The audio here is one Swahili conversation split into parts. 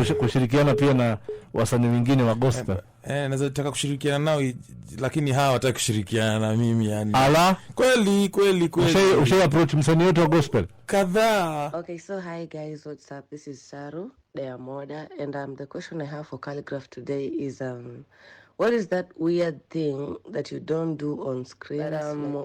kushirikiana pia na wasanii wengine wa gospel? Naweza nataka kushirikiana nao, lakini hawa wataki kushirikiana na mimi yani. Ala, kweli. Ushay approach msanii wote wa gospel kadhaa? Okay, so hi guys, what's up? This is SSARU, their mother, and the question I have for Khaligraph today is what is that weird thing that you don't do on screen,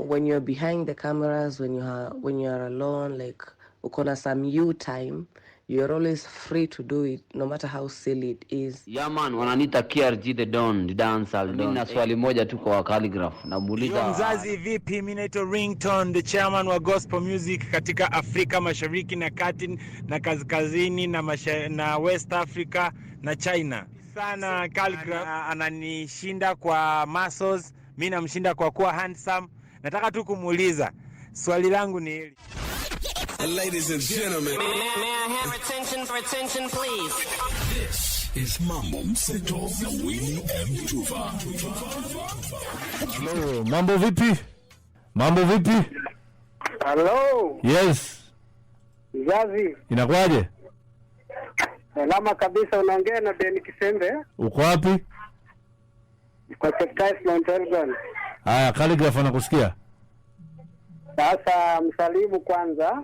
when you're behind the cameras, when you are alone, like ukona some you time, you're always free to do it, no matter how silly it is. Yeah man, wananiita KRG the Don, the dancer. Mimi na swali moja tu kwa Khaligraph. Namuuliza mzazi vipi? Mimi naitwa Ringtone, the chairman wa gospel music katika Afrika Mashariki na Kati na Kaskazini na West Africa na China. Sana Khaligraph ananishinda kwa muscles, mimi namshinda kwa kuwa handsome. Nataka tu kumuuliza, swali langu ni hili. Ladies and gentlemen, may I have attention please? This is Mambo Mseto na Winnie M. Tuva. Hello, mambo vipi? Hello. Yes. Mzazi. Inakwaje? Salama kabisa, unaongea na Ben Kisembe. Uko wapi? Kwa Cheptais Mount Elgon. Haya, Khaligraph anakusikia. Sasa msalimu kwanza.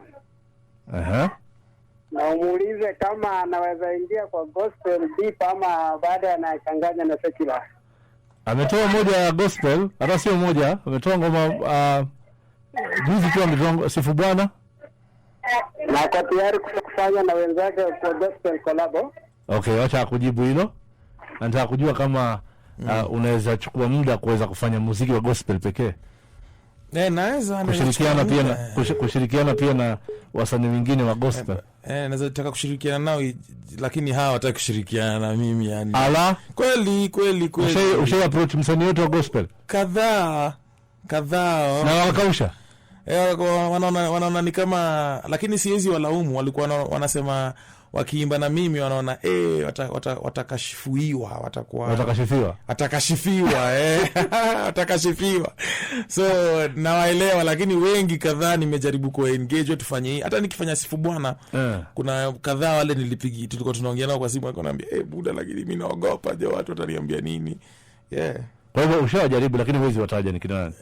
Na umuulize kama anaweza ingia kwa gospel deep ama baada anachanganya na secular. Ametoa moja ya gospel, hata sio moja, ametoa ngoma juzi tu ametoa Sifu Bwana. Na kwa tayari kufanya na wenzake kwa gospel collabo. Okay, acha kujibu hilo. Nataka kujua kama unaweza chukua muda kuweza kufanya muziki wa gospel pekee. Naweza kushirikiana pia na wasanii wengine wa gospel. Naweza nataka kushirikiana nao, lakini hawa wataki kushirikiana na mimi yani. Ala, kweli. Ushay approach msanii wote wa gospel kadhaa na wakausha? Wanaona ni kama, lakini siwezi walaumu. Walikuwa wanasema wakiimba na mimi wanaona watakashifiwa, watakashifiwa. So nawaelewa, lakini wengi kadhaa nimejaribu ku engage tufanye hii. Hata nikifanya Sifu Bwana kuna kadhaa wale nilipigi, tulikuwa tunaongea nao kwa simu, akaniambia buda, lakini mimi naogopa, je watu wataniambia nini? Kwa hivyo ushawajaribu, lakini huwezi wataja ni kina nani?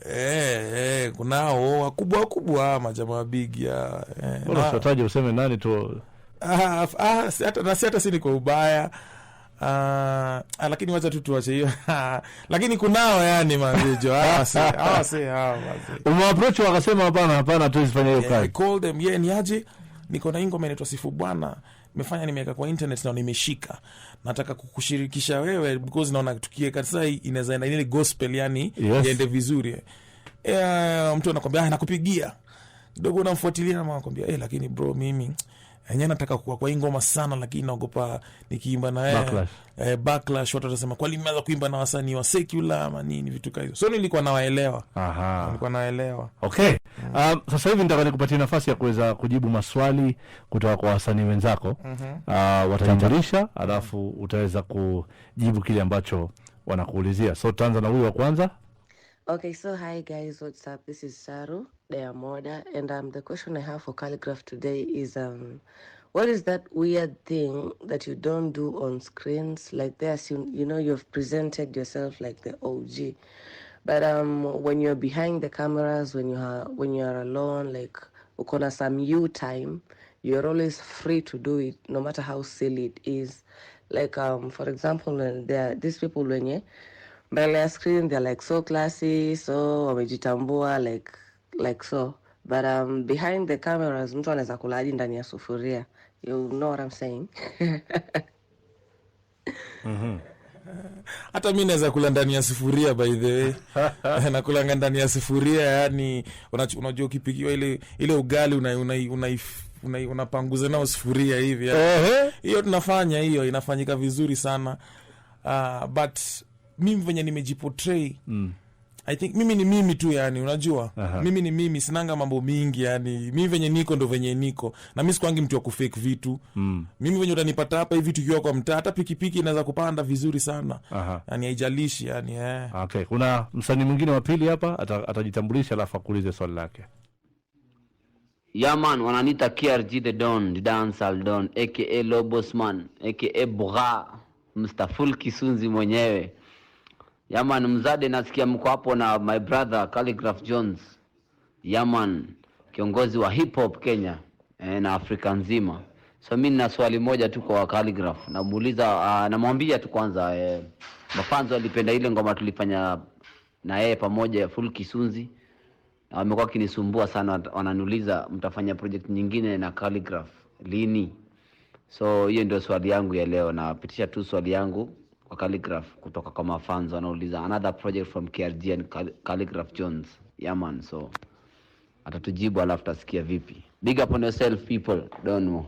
Kunao wakubwa majamaa big ya wataja, useme nani tu. Hata si ni kwa ubaya, lakini wacha tu tuache hiyo. Lakini kunao yani mabijo hawa umeapproach wakasema hapana tuwezi fanya hiyo kazi. I called them, niaje, niko na ingoma inaitwa Sifu Bwana, nimeweka kwa internet na nimeshika, nataka kukushirikisha wewe because naona tukiweka sasa inaweza enda ile gospel yani iende vizuri. Mtu anakuambia nakupigia kidogo, unamfuatilia na anakuambia lakini bro, mimi yenyewe nataka kwa ngoma sana, lakini naogopa nikiimba na backlash watu watasema kwa nini mmeanza kuimba na wasanii wa secular ama nini, vitu kama hizo. So nilikuwa nawaelewa. Okay. Sasa hivi nataka nikupatie nafasi ya kuweza kujibu maswali kutoka kwa wasanii wenzako. Watajitambulisha alafu utaweza kujibu kile ambacho wanakuulizia. So tutaanza na huyu wa kwanza. Okay, so hi guys, what's up? This is SSARU, their mother, and the question I have for Khaligraph today is what is that weird thing that you don't do on screens? Like there's you know you've presented yourself like the OG, but when you're behind the cameras, when you are alone, like ukona some you time, you're always free to do it, no matter how silly it is. Like for example, there are these people when mbele ya screen they're like so classy, so wamejitambua like so, but behind the cameras mtu anaweza kula hadi ndani ya sufuria. You know what I'm saying? Hata mimi naweza kula ndani ya sufuria, by the way. Nakula ndani ya sufuria, yani unajua ukipikiwa ile ugali unapanguza nao sufuria hivi. Hiyo tunafanya, hiyo inafanyika vizuri sana. But mimi venye nimejiportray, I think mimi ni mimi tu yani, unajua. Mimi ni mimi, sinanga mambo mingi yani. Mimi venye niko ndo venye niko. Na mimi sikwangi mtu wa kufake vitu. Mimi venye utanipata hapa hivi tukiwa kwa mtaa, hata pikipiki inaweza kupanda vizuri sana. Yani haijalishi yani. Okay, kuna msanii mwingine wa pili hapa atajitambulisha alafu akuulize swali lake. Yaman wananiita KRG the Don, the dancehall Don, aka Lobosman, aka Bugha, Mr. Full Kisunzi mwenyewe. Yaman mzade, nasikia mko hapo na my brother Khaligraph Jones. Yaman kiongozi wa hip hop Kenya na Afrika nzima. So mimi nina swali moja tu kwa Khaligraph. Namuuliza, namwambia tu kwanza mafanzo walipenda ile ngoma tulifanya na yeye pamoja Full Kisunzi. Na wamekuwa kinisumbua sana, wananiuliza mtafanya project nyingine na Khaligraph lini? So hiyo ndio swali yangu ya leo, na pitisha tu swali yangu kwa Khaligraph kutoka kwa mafanzo wanauliza another project from KRG and Khaligraph Jones. Yaman, so atatujibu alafu tasikia vipi. Big up on yourself people, don't know.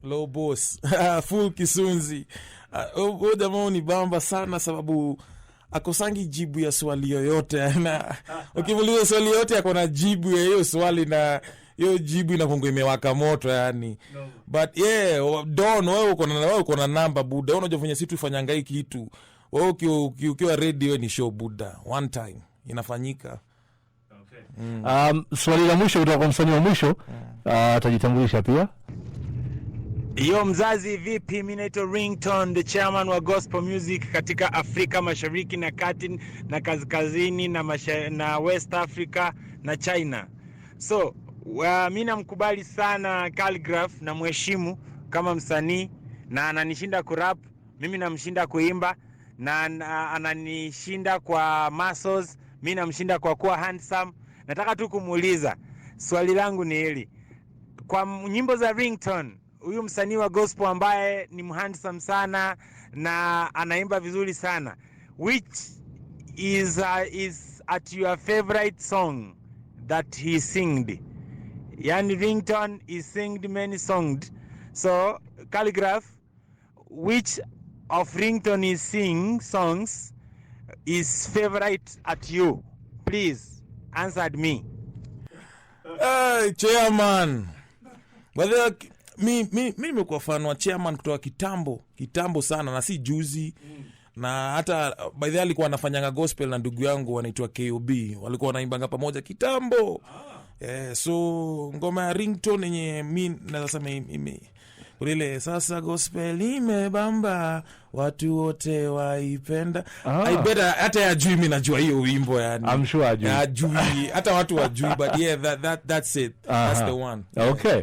Low boss. Full Kisunzi. Jamaa ni bamba sana sababu akosangi jibu ya swali yoyote. Na ukimuuliza swali yote yako na jibu ya hiyo swali, na hiyo jibu inakongo imewaka moto yani. No. But yeah, Don, wewe uko na namba buda. Unajua fanya situ fanyanga hiki kitu. Wewe ukiwa ready wewe ni show buda. One time inafanyika. Okay. Swali la mwisho kutoka kwa msanii wa mwisho, atajitambulisha pia. Yo mzazi vipi, mimi naitwa Ringtone, the chairman wa gospel music katika Afrika Mashariki na Kati na Kaskazini na West Africa na China. So, mimi namkubali sana Khaligraph na mheshimu kama msanii, na ananishinda kurap, mimi namshinda kuimba, na ananishinda kwa muscles, mimi namshinda kwa kuwa handsome. Nataka tu kumuuliza, swali langu ni hili. Kwa nyimbo za Ringtone, huyu msanii wa gospel ambaye ni handsome sana na anaimba vizuri sana, which is at your favorite song that he singed? Yani Ringtone is singed many songs. So Khaligraph, which of Ringtone is sing songs is favorite at you? Please answer me. Hey, chairman. Whether mi nimekuwa fan wa chairman kutoka kitambo sana, na si juzi. Na hata by the way alikuwa anafanyanga gospel na ndugu yangu wanaitwa KOB, walikuwa wanaimbanga pamoja kitambo. So ngoma ya Ringtone yenye mimi naweza sema ile sasa gospel imebamba watu wote waipenda. I better hata yajui mimi najua hiyo wimbo yani. I'm sure ajui. Hata watu wajui, but yeah, that's it. That's the one. Okay.